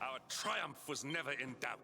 Our triumph was never in doubt.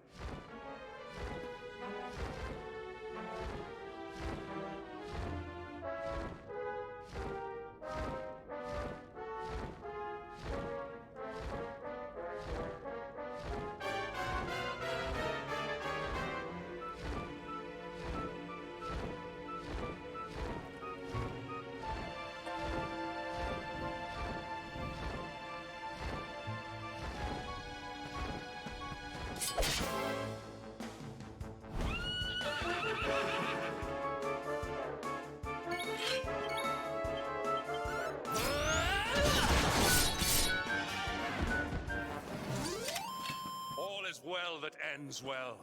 All is well that ends well.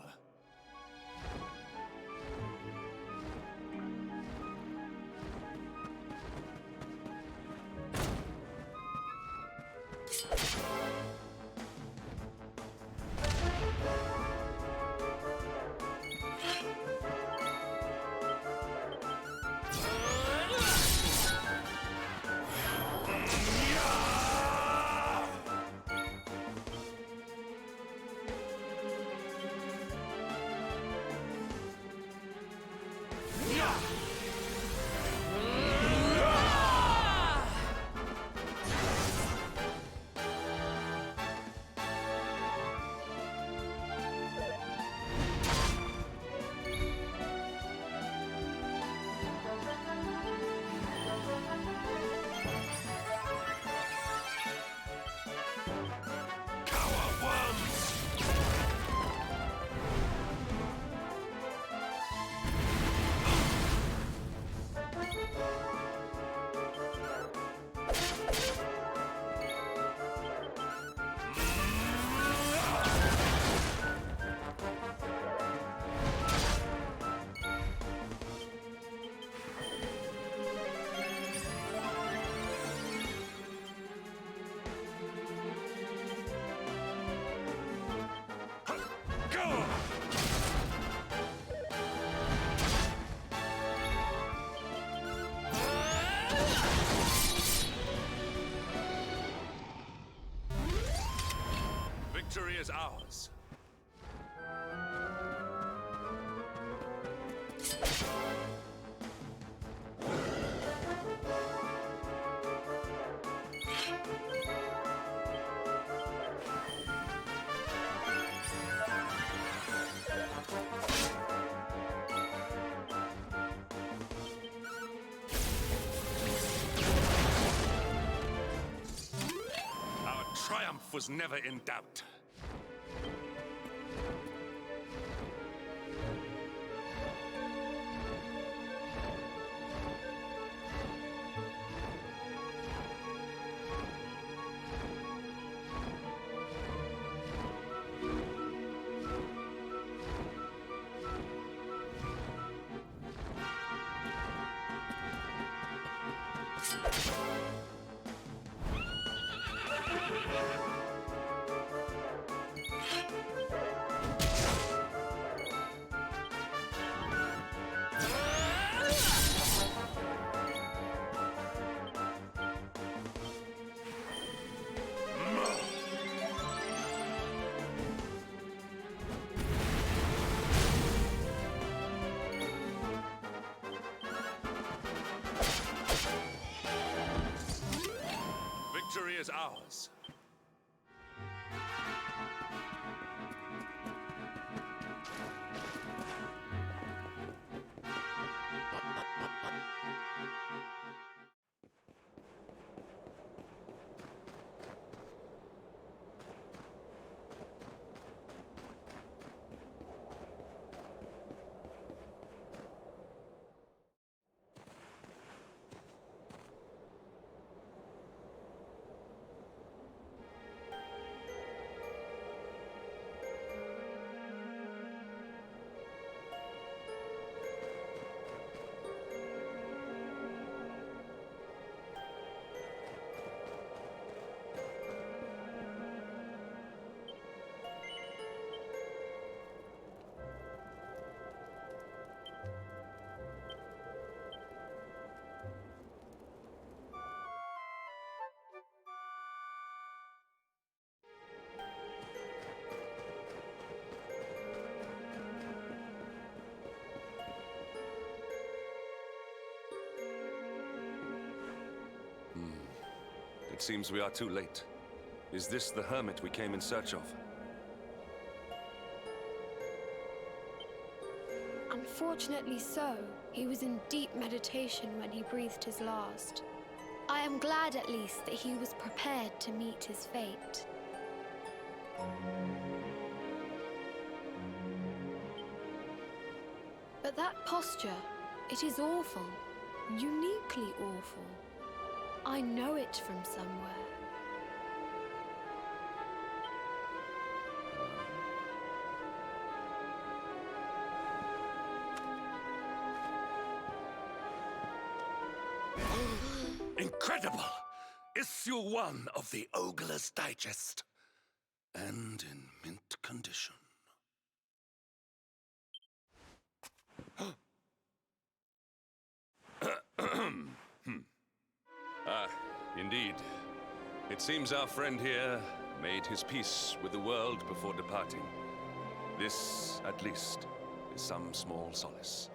Victory is ours. Our triumph was never in doubt. Victory is ours. It seems we are too late. Is this the hermit we came in search of? Unfortunately so. He was in deep meditation when he breathed his last. I am glad at least that he was prepared to meet his fate. But that posture, it is awful. Uniquely awful. I know it from somewhere. Incredible! Issue 1 of the Ogler's Digest. And in mint condition. Indeed. It seems our friend here made his peace with the world before departing. This, at least, is some small solace.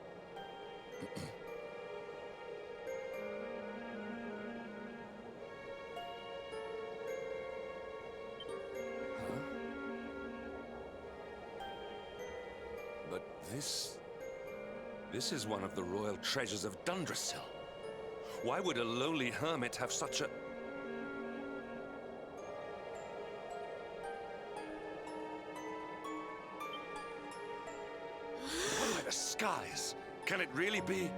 But this is one of the royal treasures of Dundrasil. Why would a lowly hermit have such a... Oh, by the skies! Can it really be?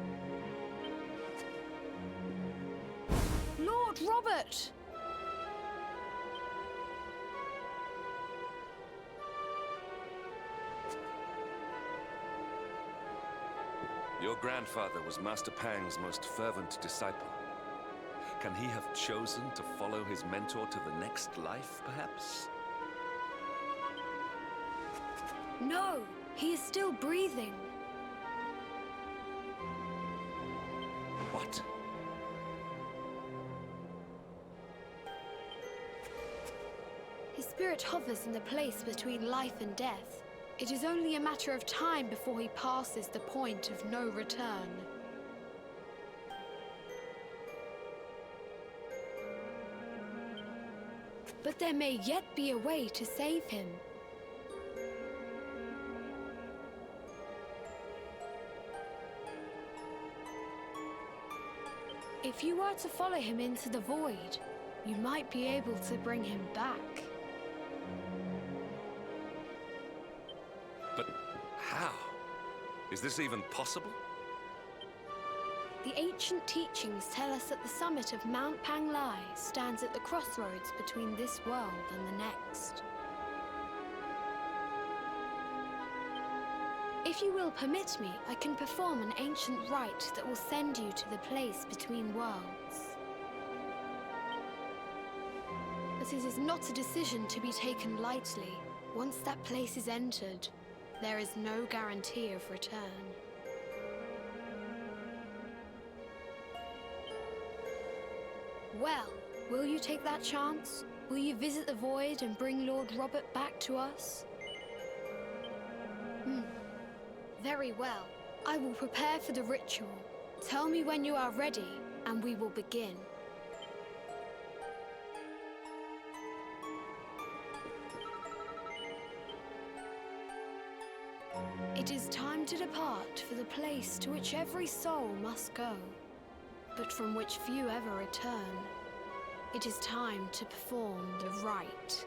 Lord Robert! Your grandfather was Master Pang's most fervent disciple. Can he have chosen to follow his mentor to the next life, perhaps? No, he is still breathing. What? His spirit hovers in the place between life and death. It is only a matter of time before he passes the point of no return. But there may yet be a way to save him. If you were to follow him into the void, you might be able to bring him back. But how? Is this even possible? The ancient teachings tell us that the summit of Mount Panglai stands at the crossroads between this world and the next. If you will permit me, I can perform an ancient rite that will send you to the place between worlds. But it is not a decision to be taken lightly. Once that place is entered, there is no guarantee of return. Well, will you take that chance? Will you visit the void and bring Lord Robert back to us? Very well. I will prepare for the ritual. Tell me when you are ready, and we will begin. It is time to depart for the place to which every soul must go, but from which few ever return. It is time to perform the rite.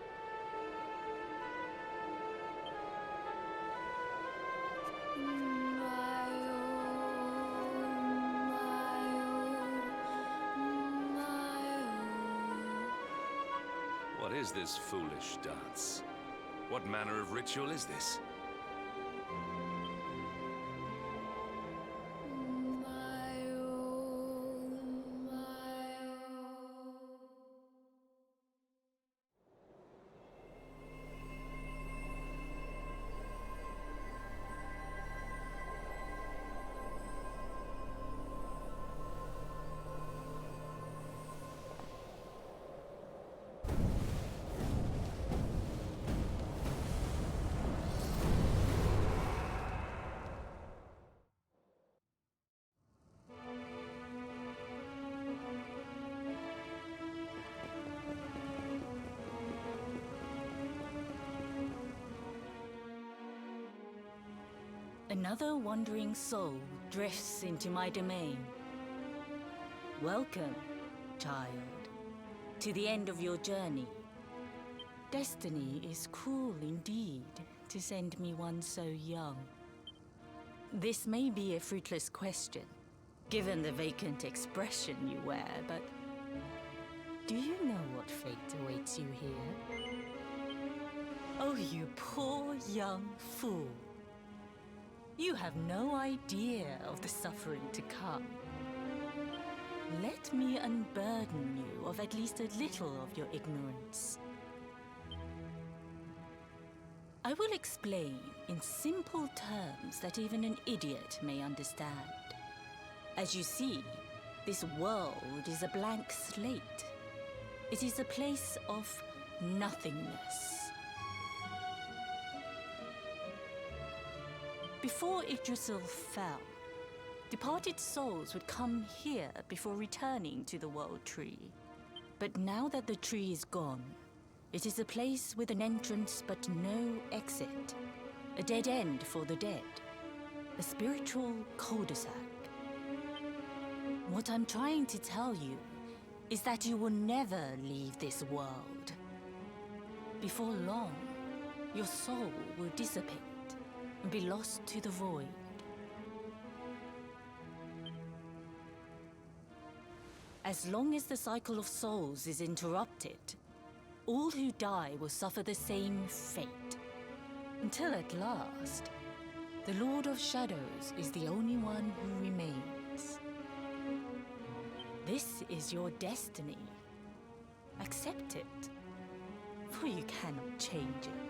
What is this foolish dance? What manner of ritual is this? Another wandering soul drifts into my domain. Welcome, child, to the end of your journey. Destiny is cruel indeed to send me one so young. This may be a fruitless question, given the vacant expression you wear, but do you know what fate awaits you here? Oh, you poor young fool. You have no idea of the suffering to come. Let me unburden you of at least a little of your ignorance. I will explain in simple terms that even an idiot may understand. As you see, this world is a blank slate. It is a place of nothingness. Before Yggdrasil fell, departed souls would come here before returning to the World Tree. But now that the tree is gone, it is a place with an entrance but no exit. A dead end for the dead. A spiritual cul-de-sac. What I'm trying to tell you is that you will never leave this world. Before long, your soul will dissipate and be lost to the void. As long as the cycle of souls is interrupted, all who die will suffer the same fate. Until at last, the Lord of Shadows is the only one who remains. This is your destiny. Accept it, for you cannot change it.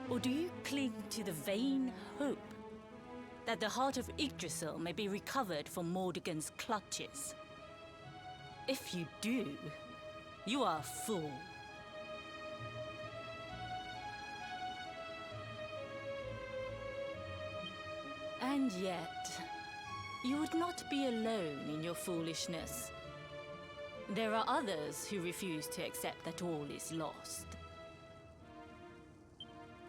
Or do you cling to the vain hope that the heart of Yggdrasil may be recovered from Mordegon's clutches? If you do, you are a fool. And yet, you would not be alone in your foolishness. There are others who refuse to accept that all is lost.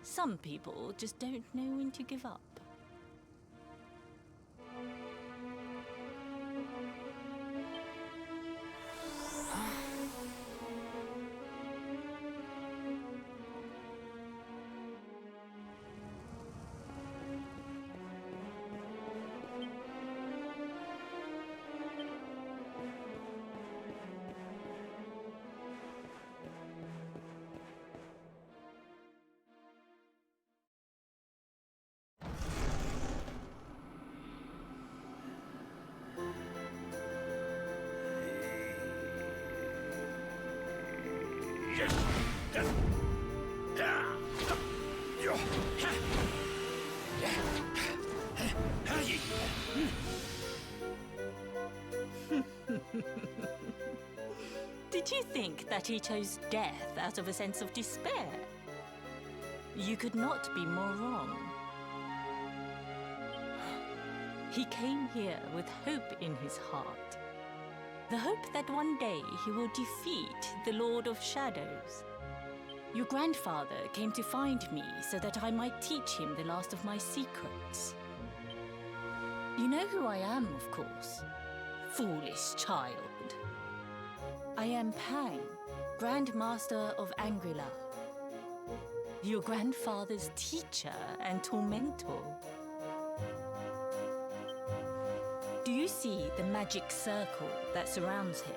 Some people just don't know when to give up. Did you think that he chose death out of a sense of despair? You could not be more wrong. He came here with hope in his heart. The hope that one day he will defeat the Lord of Shadows. Your grandfather came to find me so that I might teach him the last of my secrets. You know who I am, of course. Foolish child. I am Peng, Grand Master of Angrila. Your grandfather's teacher and tormentor. Do you see the magic circle that surrounds him?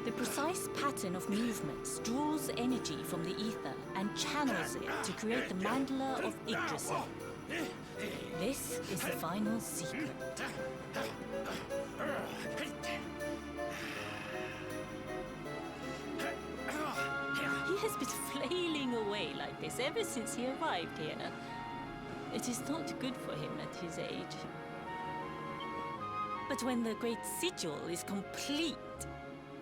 The precise pattern of movements draws energy from the ether and channels it to create the mandala of Yggdrasil. This is the final secret. He has been flailing away like this ever since he arrived here. It is not good for him at his age. But when the great sigil is complete,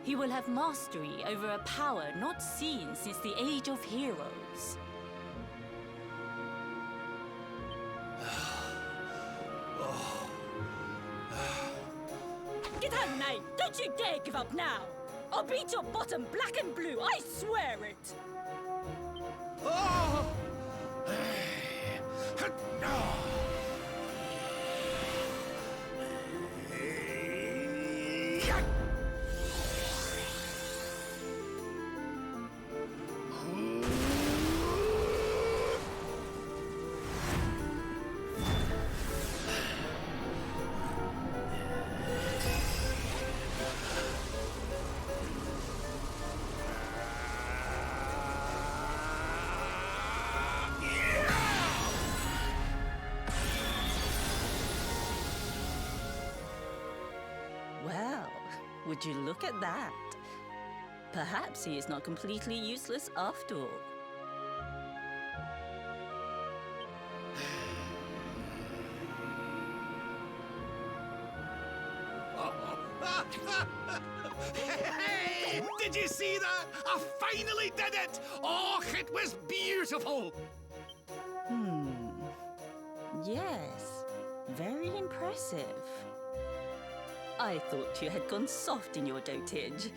he will have mastery over a power not seen since the Age of Heroes. Get out, Knight! Don't you dare give up now! I'll beat your bottom black and blue, I swear it! Oh! No! Well, would you look at that? Perhaps he is not completely useless after all. Hey! Did you see that? I finally did it! Oh, it was beautiful! Yes, very impressive. I thought you had gone soft in your dotage,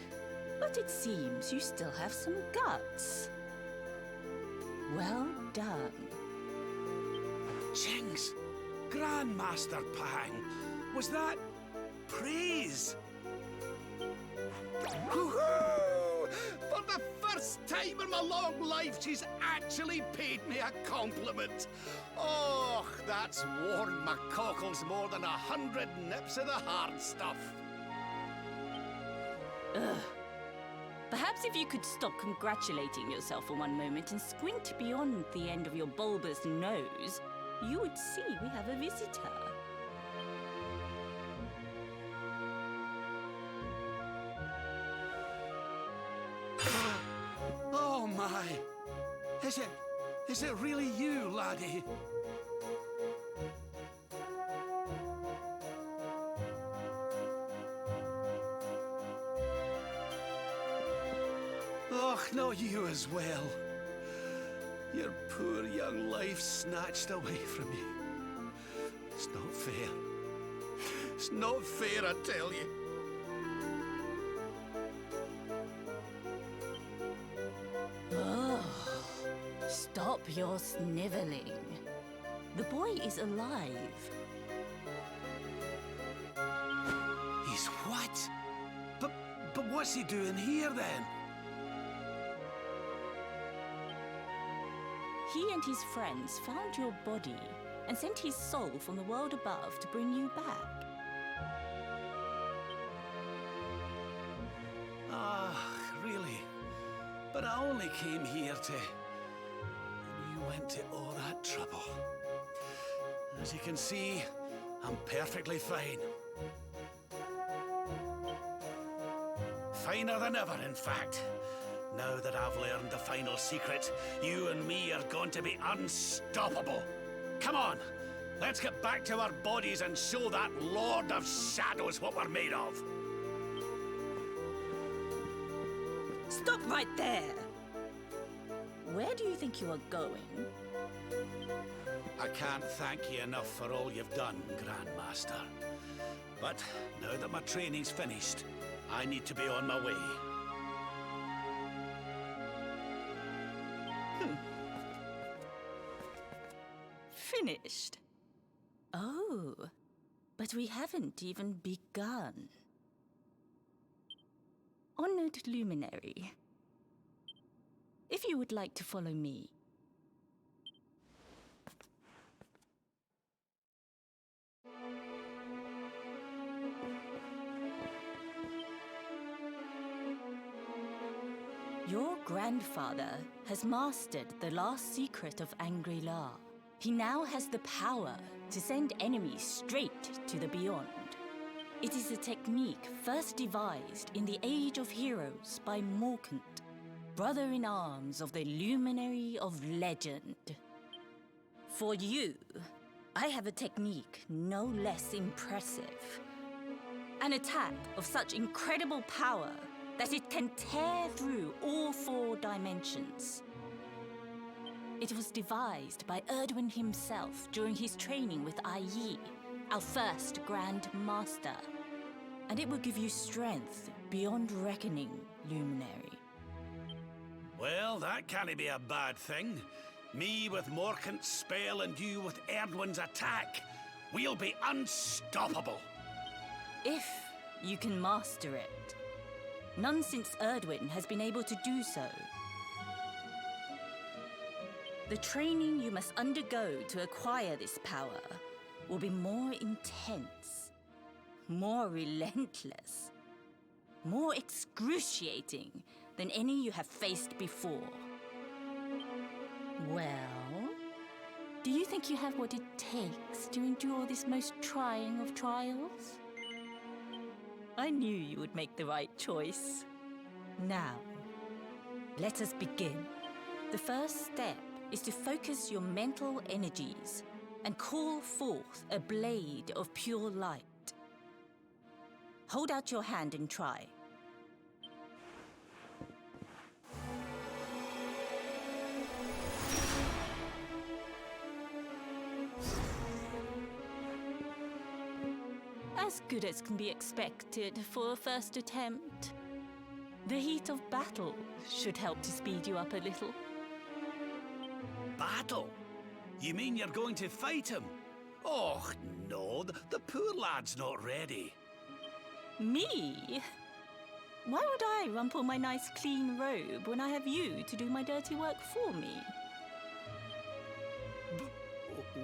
but it seems you still have some guts. Well done. Jinx! Grandmaster Pang! Was that praise? Woohoo! For the first time in my long life, she's actually paid me a compliment. Oh, that's warmed my cockles more than 100 nips of the hard stuff. Perhaps if you could stop congratulating yourself for one moment and squint beyond the end of your bulbous nose, you would see we have a visitor. Oh my! Is it really you, laddie? Oh, not you as well. Your poor young life snatched away from you. It's not fair. It's not fair, I tell you. Stop your sniveling. The boy is alive. He's what? But what's he doing here then? He and his friends found your body and sent his soul from the world above to bring you back. Ah, really? But I only came here to... You went to all that trouble. As you can see, I'm perfectly fine. Finer than ever, in fact. Now that I've learned the final secret, you and me are going to be unstoppable. Come on, let's get back to our bodies and show that Lord of Shadows what we're made of. Stop right there! Where do you think you are going? I can't thank you enough for all you've done, Grandmaster. But now that my training's finished, I need to be on my way. Finished? Oh, but we haven't even begun. Honored Luminary, if you would like to follow me. Your grandfather has mastered the last secret of Angri-La. He now has the power to send enemies straight to the beyond. It is a technique first devised in the Age of Heroes by Morkant, brother-in-arms of the Luminary of Legend. For you, I have a technique no less impressive. An attack of such incredible power that it can tear through all 4 dimensions. It was devised by Erdwin himself during his training with Ai Yi, our first Grand Master. And it will give you strength beyond reckoning, Luminary. Well, that can't be a bad thing. Me with Morkant's spell and you with Erdwin's attack. We'll be unstoppable. If you can master it. None since Erdwin has been able to do so. The training you must undergo to acquire this power will be more intense, more relentless, more excruciating than any you have faced before. Well, do you think you have what it takes to endure this most trying of trials? I knew you would make the right choice. Now, let us begin. The first step is to focus your mental energies and call forth a blade of pure light. Hold out your hand and try. As good as can be expected for a first attempt. The heat of battle should help to speed you up a little. Battle? You mean you're going to fight him? Oh, no, the poor lad's not ready. Me? Why would I rumple my nice clean robe when I have you to do my dirty work for me?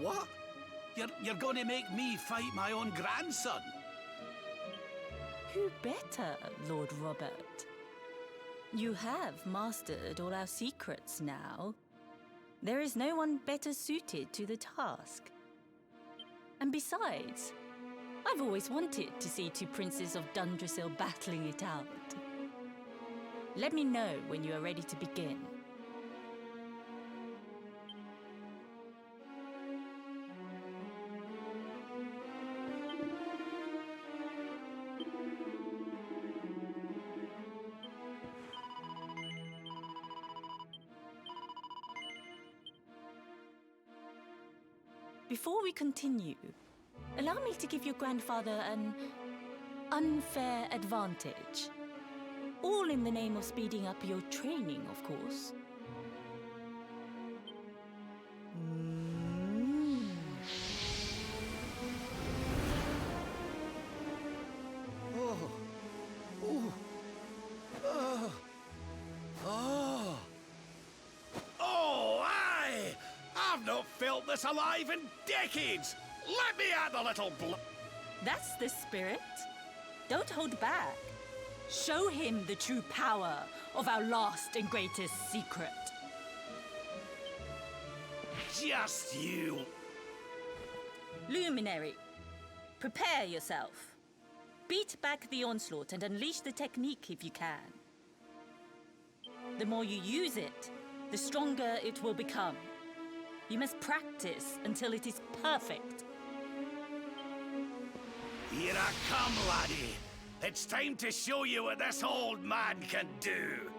What? You're going to make me fight my own grandson? Who better, Lord Robert? You have mastered all our secrets now. There is no one better suited to the task. And besides, I've always wanted to see two princes of Dundrasil battling it out. Let me know when you are ready to begin. Before we continue, allow me to give your grandfather an unfair advantage. All in the name of speeding up your training, of course. I've not felt this alive in decades! Let me add a little That's the spirit. Don't hold back. Show him the true power of our last and greatest secret. Just you! Luminary, prepare yourself. Beat back the onslaught and unleash the technique if you can. The more you use it, the stronger it will become. You must practice until it is perfect. Here I come, laddie. It's time to show you what this old man can do.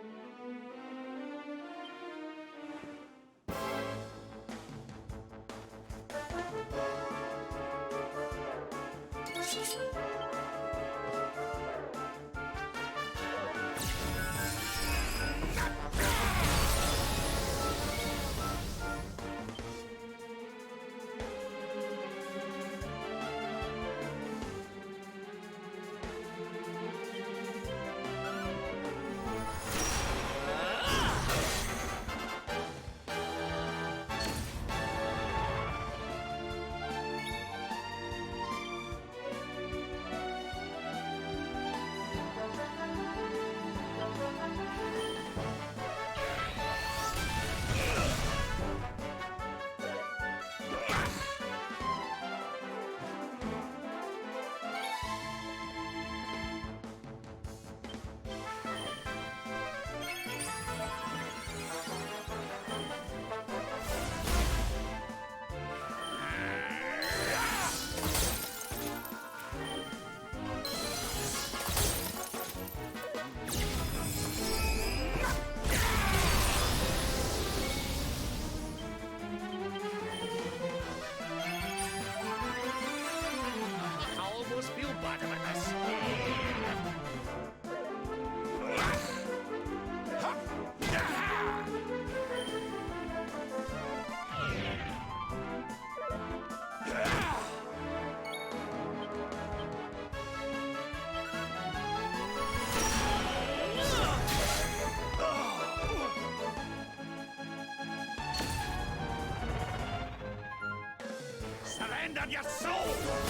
have your soul!